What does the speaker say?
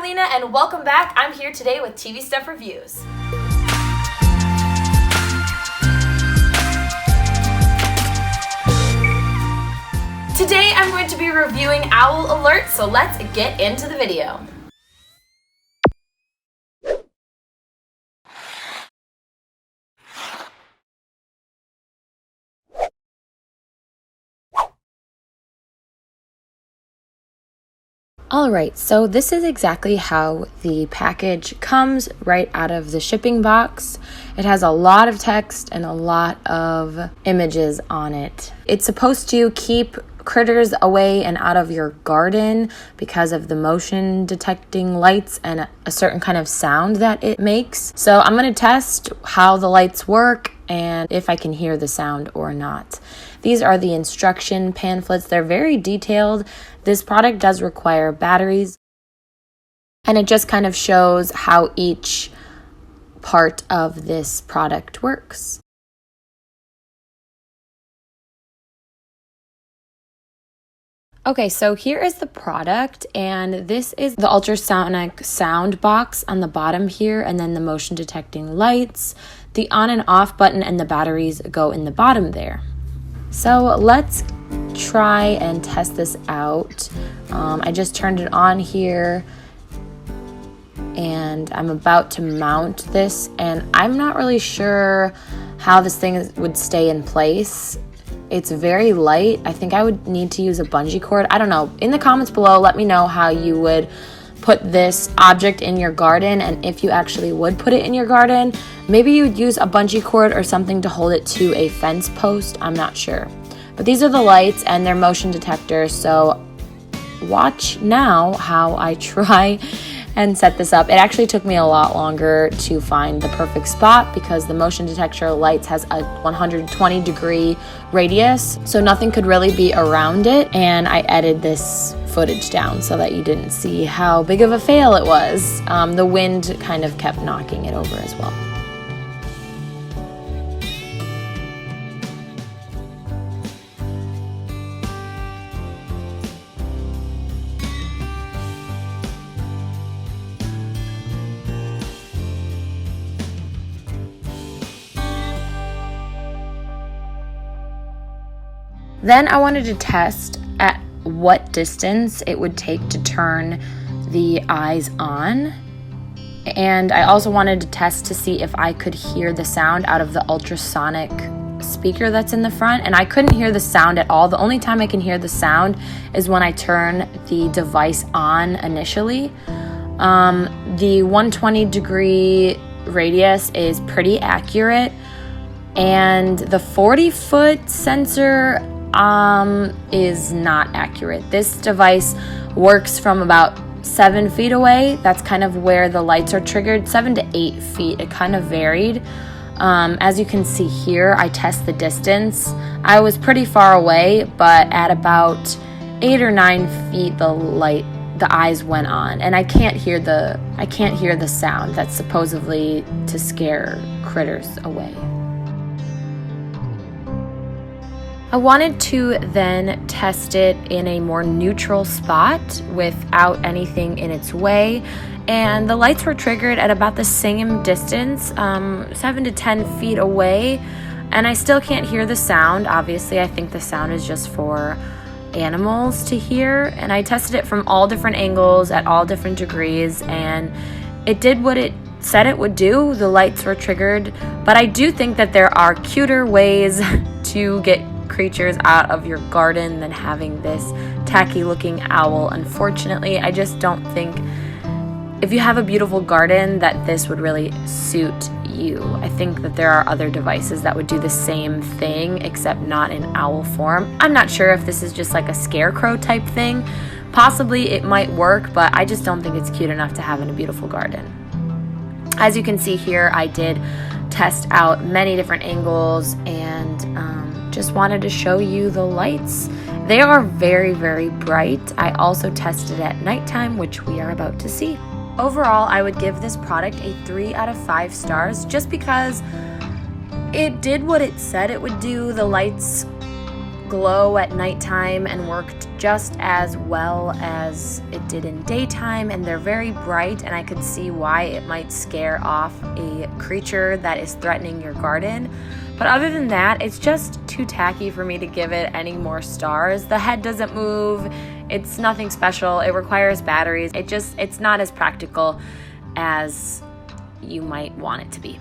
Lena and welcome back. I'm here today with TV Stuff Reviews. Today I'm going to be reviewing Owl Alert, so let's get into the video. Alright, so this is exactly how the package comes right out of the shipping box. It has a lot of text and a lot of images on it. It's supposed to keep critters away and out of your garden because of the motion detecting lights and a certain kind of sound that it makes. So I'm going to test how the lights work and if I can hear the sound or not. These are the instruction pamphlets. They're very detailed. This product does require batteries, and it just kind of shows how each part of this product works. Okay, so here is the product, and this is the ultrasonic sound box on the bottom here, and then the motion detecting lights, the on and off button, and the batteries go in the bottom there. So let's try and test this out. I just turned it on here, and I'm about to mount this, and I'm not really sure how this thing would stay in place. It's very light. I think I would need to use a bungee cord. I don't know. In the comments below, let me know how you would put this object in your garden, and if you actually would put it in your garden. Maybe you'd use a bungee cord or something to hold it to a fence post. I'm not sure. But these are the lights and their motion detectors. So watch now how I try and set this up. It actually took me a lot longer to find the perfect spot because the motion detector lights has a 120-degree radius, so nothing could really be around it. And I edited this footage down so that you didn't see how big of a fail it was. The wind kind of kept knocking it over as well. Then I wanted to test at what distance it would take to turn the eyes on. And I also wanted to test to see if I could hear the sound out of the ultrasonic speaker that's in the front. And I couldn't hear the sound at all. The only time I can hear the sound is when I turn the device on initially. The 120-degree radius is pretty accurate. And the 40-foot sensor is not accurate. This device works from about 7 feet away. That's kind of where the lights are triggered. 7 to 8 feet. It kind of varied. As you can see here, I test the distance. I was pretty far away, but at about 8 or 9 feet, the eyes went on, and I can't hear the sound that's supposedly to scare critters away. I wanted to then test it in a more neutral spot without anything in its way, and the lights were triggered at about the same distance, 7 to 10 feet away, and I still can't hear the sound. Obviously, I think the sound is just for animals to hear, and I tested it from all different angles at all different degrees, and it did what it said it would do. The lights were triggered, but I do think that there are cuter ways to get creatures out of your garden than having this tacky looking owl. Unfortunately, I just don't think if you have a beautiful garden that this would really suit you. I think that there are other devices that would do the same thing except not in owl form. I'm not sure if this is just like a scarecrow type thing. Possibly it might work, but I just don't think it's cute enough to have in a beautiful garden. As you can see here, I did test out many different angles and just wanted to show you the lights. They are very, very bright. I also tested at nighttime, which we are about to see. Overall, I would give this product a 3 out of 5 stars just because it did what it said it would do. The lights glow at nighttime and worked just as well as it did in daytime, and they're very bright, and I could see why it might scare off a creature that is threatening your garden. But other than that, it's just too tacky for me to give it any more stars. The head doesn't move. It's nothing special. It requires batteries. It's not as practical as you might want it to be.